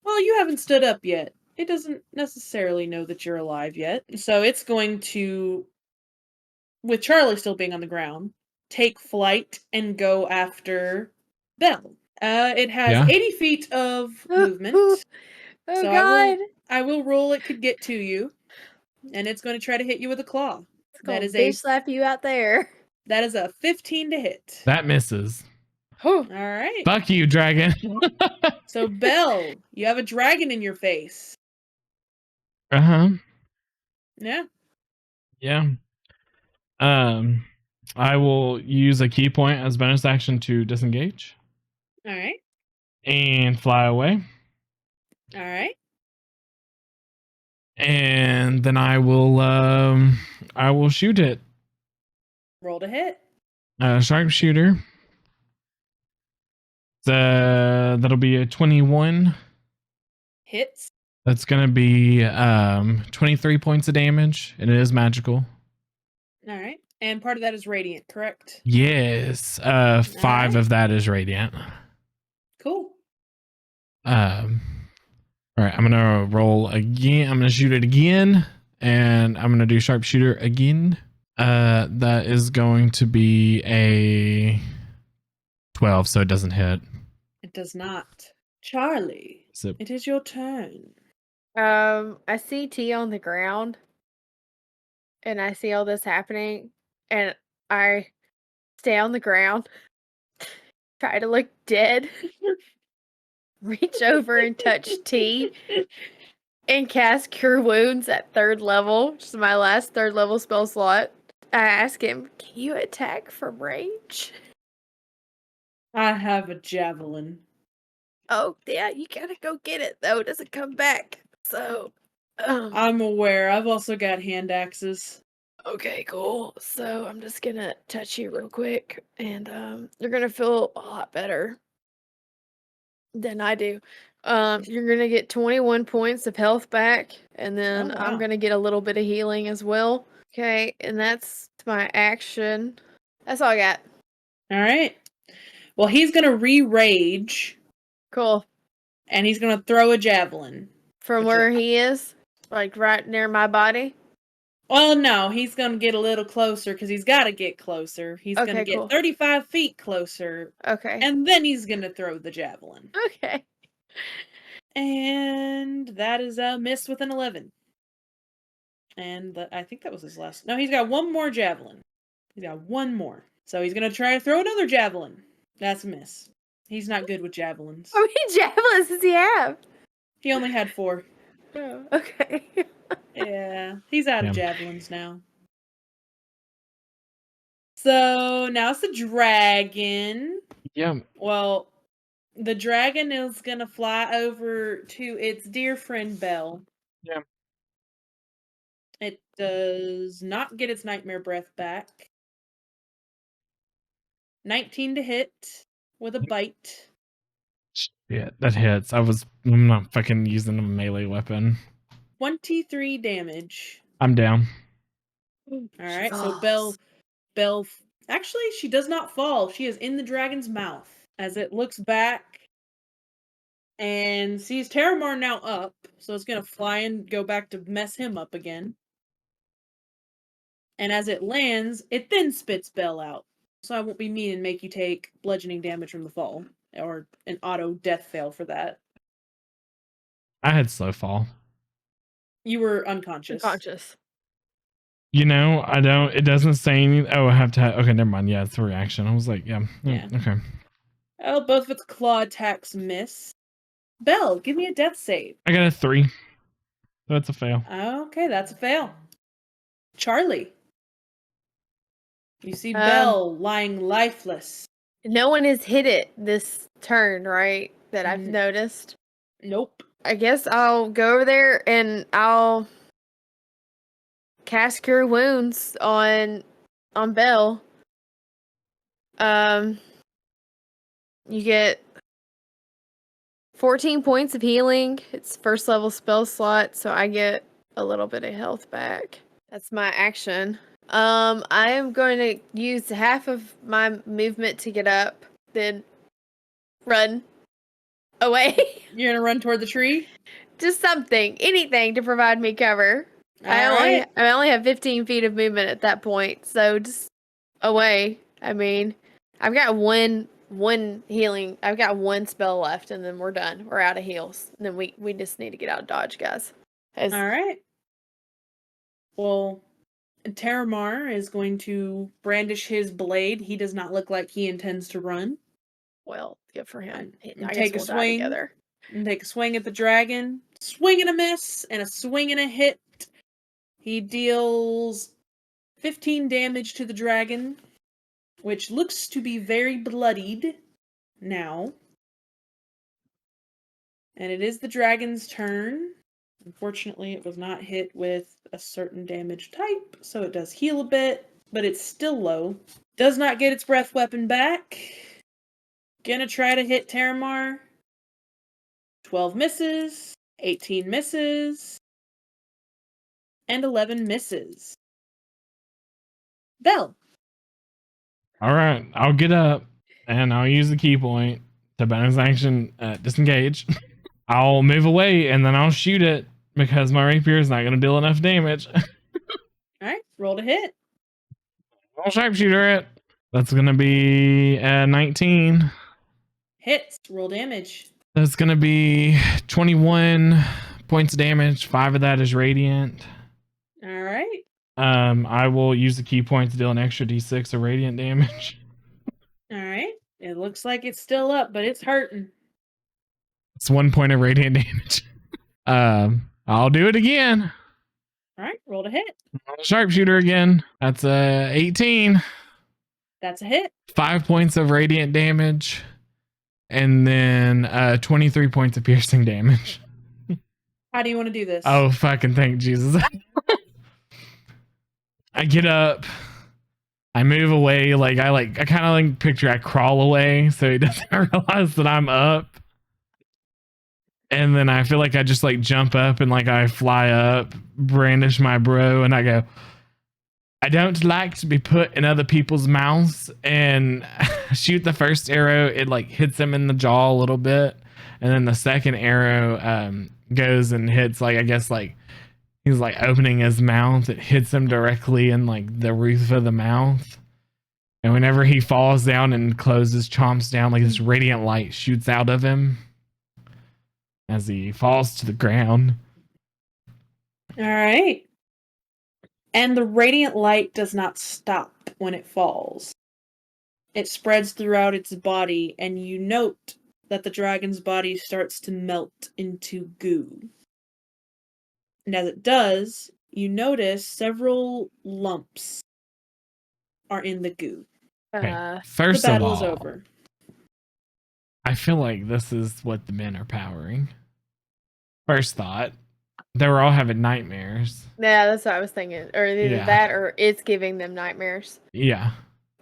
Well, you haven't stood up yet. It doesn't necessarily know that you're alive yet. So it's going to, with Charlie still being on the ground, take flight and go after Belle. It has 80 feet of movement. Oh so God. I will roll it could get to you. And it's going to try to hit you with a claw. That is a slap you out there. That is a 15 to hit. That misses. All right. Fuck you, dragon. So Belle, you have a dragon in your face. Uh-huh. Yeah. Yeah. I will use a key point as bonus action to disengage. All right. And fly away. All right. And then I will shoot it. Roll to hit. Sharpshooter. That'll be a 21. Hits. That's gonna be 23 points of damage. And it is magical. All right. And part of that is radiant, correct? Yes. 5 of that is radiant. Cool. All right, I'm gonna roll again. I'm gonna shoot it again, and I'm gonna do sharpshooter again. That is going to be a 12, so it doesn't hit. It does not. Charlie, it is your turn. I see T on the ground, and I see all this happening, and I stay on the ground, try to look dead, reach over and touch T, and cast Cure Wounds at 3rd level, which is my last 3rd level spell slot. I ask him, can you attack from range? I have a javelin. Oh, yeah, you gotta go get it, though. It doesn't come back. So, I'm aware. I've also got hand axes. Okay, cool. So I'm just gonna touch you real quick, and you're gonna feel a lot better than I do. You're gonna get 21 points of health back, and then Oh, I'm wow. gonna get a little bit of healing as well. Okay, and that's my action. That's all I got. All right. Well, he's going to re-rage, Cool. and he's going to throw a javelin. From Which where he is, like right near my body. Well, no, he's going to get a little closer because he's got to get closer. He's going to Okay, get cool. 35 feet closer, Okay. and then he's going to throw the javelin. Okay. And that is a miss with an 11. And I think that was his last. No, he's got one more javelin. He's got one more. So he's going to try to throw another javelin. That's a miss. He's not good with javelins. How many javelins does he have? He only had 4. Oh, okay. Yeah, he's out of Yeah. javelins now. So now it's the dragon. Yeah. Well, the dragon is going to fly over to its dear friend Belle. Yeah. It does not get its nightmare breath back. 19 to hit with a bite. Yeah, that hits. I'm not fucking using a melee weapon. 23 damage. I'm down. All right, so Belle, actually, she does not fall. She is in the dragon's mouth as it looks back and sees Terramar now up. So it's going to fly and go back to mess him up again. And as it lands, it then spits Belle out. So I won't be mean and make you take bludgeoning damage from the fall. Or an auto death fail for that. I had slow fall. You were unconscious. Unconscious. You know, it doesn't say anything. Oh, I have to okay, never mind. Yeah, it's a reaction. I was like, yeah. Okay. Oh, both of its claw attacks miss. Belle, give me a death save. I got a 3. That's a fail. Okay, that's a fail. Charlie. You see Belle lying lifeless. No one has hit it this turn, right? That I've noticed. Nope. I guess I'll go over there and I'll cast Cure Wounds on Belle. You get 14 points of healing. It's first level spell slot, so I get a little bit of health back. That's my action. I am going to use half of my movement to get up, then run away. You're gonna run toward the tree? Just something, anything to provide me cover. I only have 15 feet of movement at that point, so just away. I mean, I've got one healing. I've got one spell left, and then we're done. We're out of heals. And then we just need to get out of dodge, guys. All right. Well, Terramar is going to brandish his blade. He does not look like he intends to run. Well, good for him. And I take guess a we'll die swing. together. And take a swing at the dragon. Swing and a miss, and a swing and a hit. He deals 15 damage to the dragon, which looks to be very bloodied now. And it is the dragon's turn. Unfortunately, it was not hit with a certain damage type, so it does heal a bit, but it's still low. Does not get its breath weapon back. Gonna try to hit Terramar. 12 misses, 18 misses, and 11 misses. Belle. All right, I'll get up and I'll use the key point to bonus action disengage. I'll move away and then I'll shoot it because my rapier is not going to deal enough damage. All right, roll to hit. I'll sharpshooter it. That's going to be 19. Hits, roll damage. That's going to be 21 points of damage. 5 of that is radiant. All right. I will use the key point to deal an extra d6 of radiant damage. All right. It looks like it's still up, but it's hurting. It's 1 point of radiant damage. I'll do it again. All right, roll to hit. Sharpshooter again. That's 18. That's a hit. 5 points of radiant damage. And then 23 points of piercing damage. How do you want to do this? Oh, fucking thank Jesus. I get up. I move away. I kind of like picture I crawl away so he doesn't realize that I'm up. And then I feel like I just like jump up and like I fly up, brandish my bro, and I go, I don't like to be put in other people's mouths, and shoot the first arrow. It like hits him in the jaw a little bit. And then the second arrow goes and hits like, I guess like he's like opening his mouth. It hits him directly in like the roof of the mouth. And whenever he falls down and closes, chomps down, like this radiant light shoots out of him as he falls to the ground. All right. And the radiant light does not stop when it falls. It spreads throughout its body, and you note that the dragon's body starts to melt into goo. And as it does, you notice several lumps are in the goo. Okay. First The battle of is all, over. I feel like this is what the men are powering. First thought, they were all having nightmares. Yeah, that's what I was thinking. Or either Yeah. that or it's giving them nightmares. Yeah.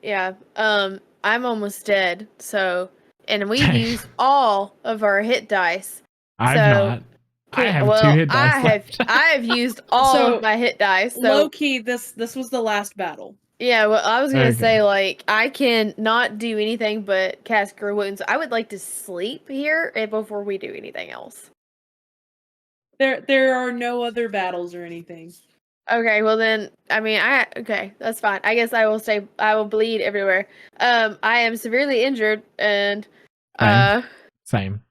Yeah. I'm almost dead, so and we've Dang. used all of our hit dice. I've So, not. I Okay, have well, 2 hit dice left. I have used all So, of my hit dice. So Low key, this was the last battle. yeah, well, I was gonna Okay. say like I can not do anything but cast Cure Wounds. I would like to sleep here before we do anything else. There are no other battles or anything. Okay, well then, I mean, okay, that's fine. I guess I will stay. I will bleed everywhere. I am severely injured, and Same.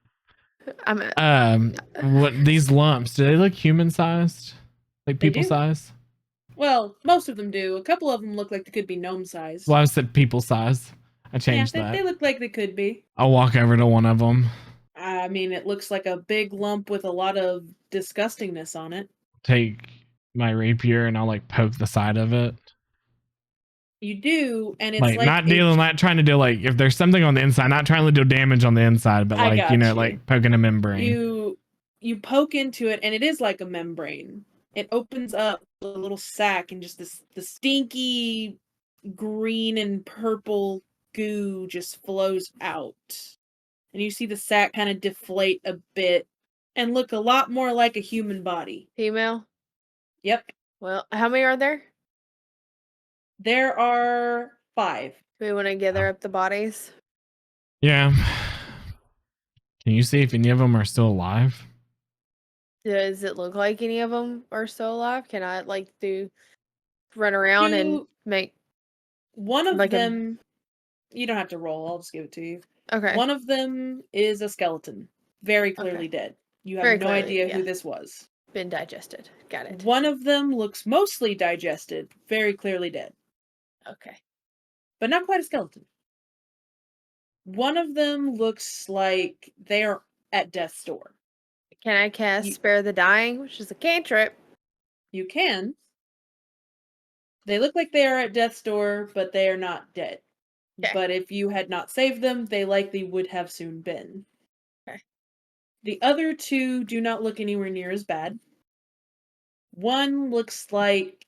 I'm What these lumps? Do they look human sized? Like They people do. sized? Well, most of them do. A couple of them look like they could be gnome sized. Well, I said people sized. I changed yeah, that. they look like they could be. I'll walk over to one of them. I mean, it looks like a big lump with a lot of disgustingness on it. Take my rapier and I'll like poke the side of it. You do, and it's Like not trying to do like if there's something on the inside, not trying to do damage on the inside, but I like got you know, you. like poking a membrane. You poke into it, and it is like a membrane. It opens up a little sack, and just the stinky green and purple goo just flows out. And you see the sack kind of deflate a bit and look a lot more like a human body. female. Yep. Well, how many are there? There are 5. Do we want to gather up the bodies? Yeah. Can you see if any of them are still alive? Does it look like any of them are still alive? Can I run around and make one of like them? You don't have to roll. I'll just give it to you. okay? One of them is a skeleton, very clearly dead. You have Very no clearly, idea yeah. who this was. Been digested. Got it. One of them looks mostly digested, very clearly dead, Okay. but not quite a skeleton. One of them looks like they're at death's door. Can I cast Spare the Dying, which is a cantrip? You can. They look like they are at death's door, but they are not dead. Okay. But if you had not saved them, they likely would have soon been. Okay. The other 2 do not look anywhere near as bad. One looks like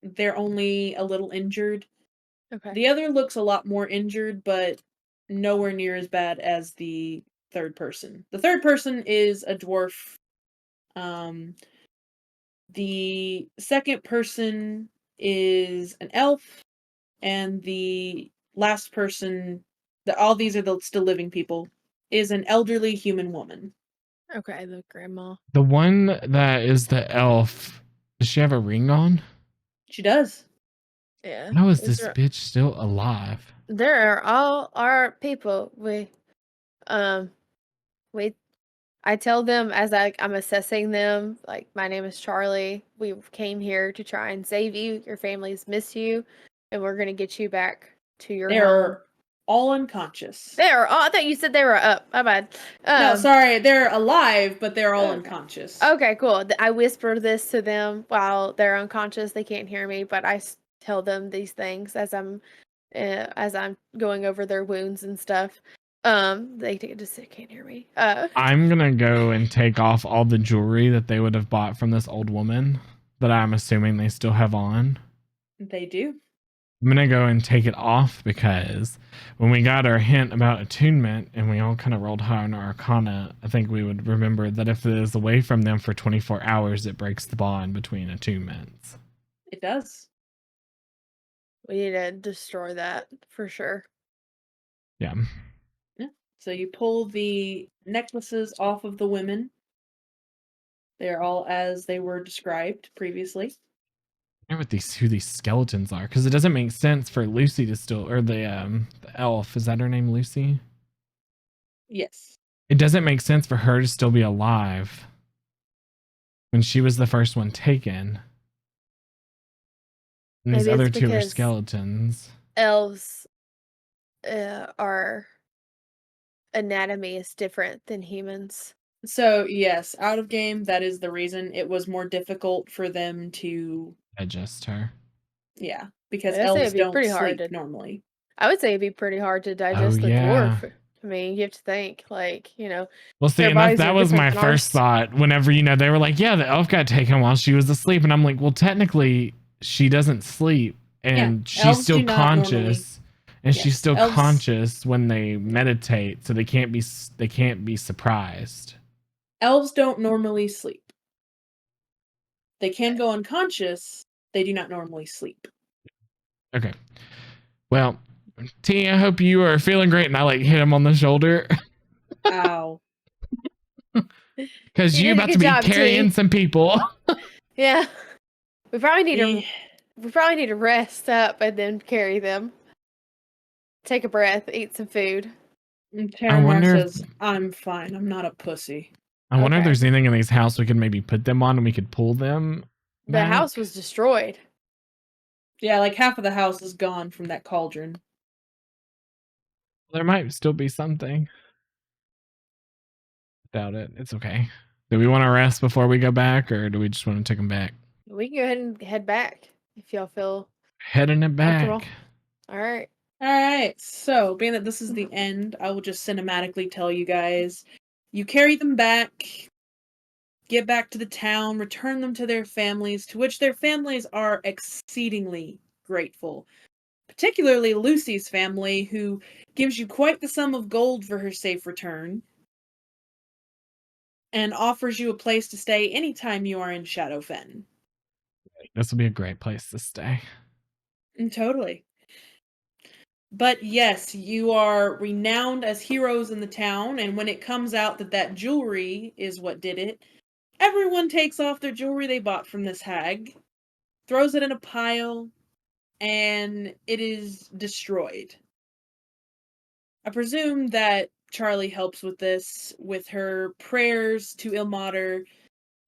they're only a little injured. Okay. The other looks a lot more injured, but nowhere near as bad as the third person. The third person is a dwarf. The second person is an elf, and the last person, all these are the still living people, is an elderly human woman. Okay, the grandma. The one that is the elf, does she have a ring on? She does. Yeah. How is this bitch still alive? There are all our people. I tell them as I'm assessing them, like, my name is Charlie. We came here to try and save you. Your families miss you, and we're gonna get you back to your home. They're all unconscious. I thought you said they were up. My bad. No, sorry, they're alive, but they're all unconscious. Okay, cool. I whisper this to them while they're unconscious. They can't hear me, but I tell them these things as I'm going over their wounds and stuff. They just can't hear me. I'm gonna go and take off all the jewelry that they would have bought from this old woman that I'm assuming they still have on. They do. I'm gonna go and take it off because when we got our hint about attunement and we all kind of rolled high on our arcana, I think we would remember that if it is away from them for 24 hours, it breaks the bond between attunements. It does. We need to destroy that for sure. Yeah. Yeah. So you pull the necklaces off of the women. They're all as they were described previously. I wonder who these skeletons are, because it doesn't make sense for Lucy to still, or the elf, is that her name, Lucy? Yes. It doesn't make sense for her to still be alive when she was the first one taken. And these Maybe other it's two are because skeletons. elves are anatomy is different than humans. So, yes, out of game, that is the reason it was more difficult for them to, Digest her. yeah, because I'd say elves it'd be don't pretty hard sleep to. normally. I would say it'd be pretty hard to Oh, digest the yeah. dwarf. I mean, you have to think, like, Well, see, their and bodies that are was different my than first ours. thought. Whenever, they were like, yeah, the elf got taken while she was asleep. And I'm like, well, technically, she doesn't sleep. And she's elves still do not normally. conscious. And she's Yes, still elves- conscious when they meditate. So they can't be surprised. Elves don't normally sleep. They can go unconscious. They do not normally sleep. Okay. Well, T, I hope you are feeling great. And I hit him on the shoulder. Ow. Because You you did a about to good be job, carrying T. some people. Yeah. We probably need to Yeah. we probably need to rest up and then carry them. Take a breath, eat some food. And I Terramar wonder says, I'm fine. I'm not a pussy. I wonder if Okay. there's anything in these house we could maybe put them on and we could pull them. The back. house was destroyed. Yeah, like half of the house is gone from that cauldron. There might still be something. Doubt it. It's okay. Do we want to rest before we go back, or do we just want to take them back? We can go ahead and head back if y'all feel Heading it comfortable. back. All right. Alright, so being that this is the end, I will just cinematically tell you guys. You carry them back, get back to the town, return them to their families, to which their families are exceedingly grateful. Particularly Lucy's family, who gives you quite the sum of gold for her safe return, and offers you a place to stay anytime you are in Shadowfen. This will be a great place to stay. Totally. But yes, you are renowned as heroes in the town, and when it comes out that that jewelry is what did it, everyone takes off their jewelry they bought from this hag, throws it in a pile, and it is destroyed. I presume that Charlie helps with this, with her prayers to Ilmater.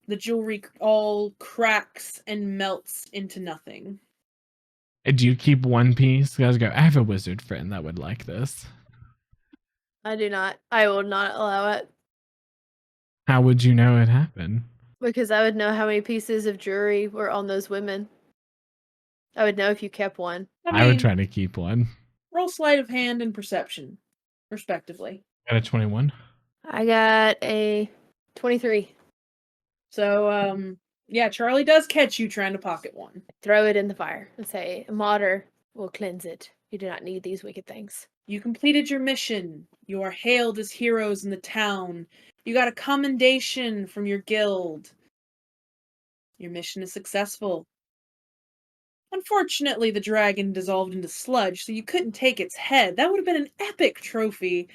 The jewelry all cracks and melts into nothing. Do you keep one piece? Guys go, I have a wizard friend that would like this. I do not. I will not allow it. How would you know it happened? Because I would know how many pieces of jewelry were on those women. I would know if you kept one. I would try to keep one. Roll sleight of hand and perception, respectively. Got a 21. I got a 23. So, yeah, Charlie does catch you trying to pocket one. Throw it in the fire and say, Mater will cleanse it. You do not need these wicked things. You completed your mission. You are hailed as heroes in the town. You got a commendation from your guild. Your mission is successful. Unfortunately, the dragon dissolved into sludge, so you couldn't take its head. That would have been an epic trophy.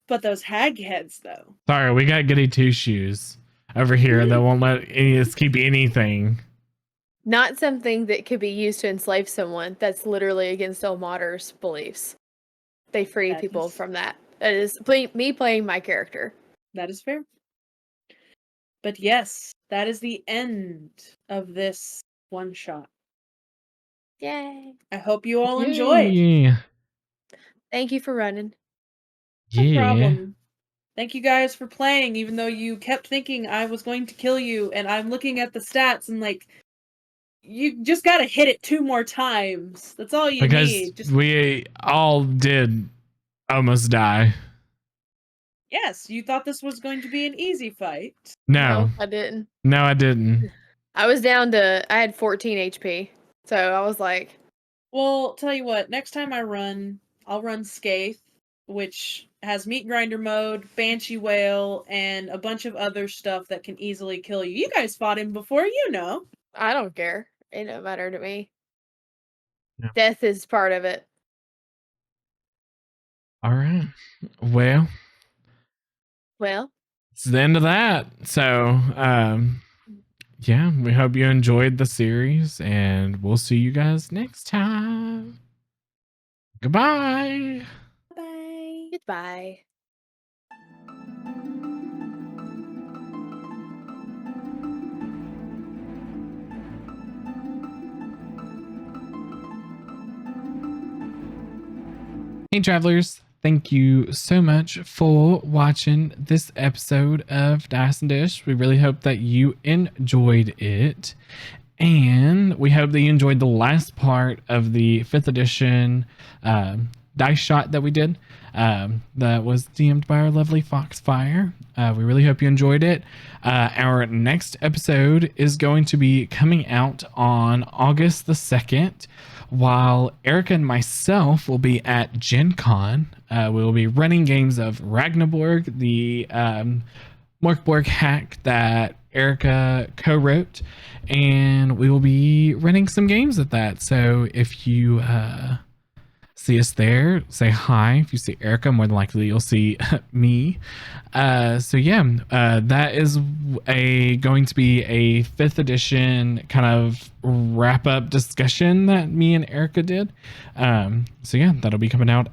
But those hag heads, though. Sorry, we got Goody Two Shoes over here that won't let any of us keep anything. Not something that could be used to enslave someone. That's literally against Mater's beliefs. They free That people is- from that. That is me playing my character. That is fair. But yes, that is the end of this one shot. Yay. I hope you all enjoyed. Yeah. Thank you for running. No problem. Thank you guys for playing, even though you kept thinking I was going to kill you, and I'm looking at the stats and you just gotta hit it 2 more times. That's all you Because need. Just we all did almost die. yes, you thought this was going to be an easy fight. No, I didn't. no, I didn't. I was down to, I had 14 HP. So I was like, Well, tell you what, next time I run, I'll run Scathe, which has Meat Grinder mode, Banshee Whale, and a bunch of other stuff that can easily kill you. You guys fought him before, you know. I don't care. It don't matter to me. Yeah. Death is part of it. All right. Well, Well, it's the end of that. So, yeah, we hope you enjoyed the series, and we'll see you guys next time. Goodbye. Bye. goodbye. Hey, travelers. Thank you so much for watching this episode of Dice and Dish. We really hope that you enjoyed it. And we hope that you enjoyed the last part of the 5th edition dice shot that we did. That was DM'd by our lovely Foxfire. We really hope you enjoyed it. Our next episode is going to be coming out on August the 2nd, while Erica and myself will be at Gen Con. We will be running games of Ragnaborg, the Morkborg hack that Erica co-wrote, and we will be running some games at that. So if you see us there, say hi. If you see Erica, more than likely you'll see me. So yeah, that is going to be a 5th edition kind of wrap up discussion that me and Erica did. So yeah, that'll be coming out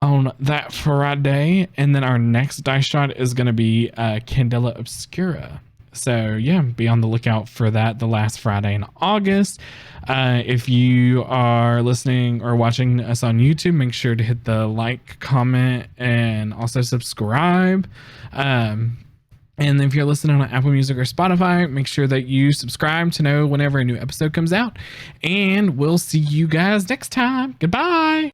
on that Friday, and then our next dice shot is going to be Candela Obscura. So yeah, be on the lookout for that the last Friday in August. If you are listening or watching us on YouTube, make sure to hit the like, comment, and also subscribe. And if you're listening on Apple Music or Spotify, make sure that you subscribe to know whenever a new episode comes out. And we'll see you guys next time. Goodbye.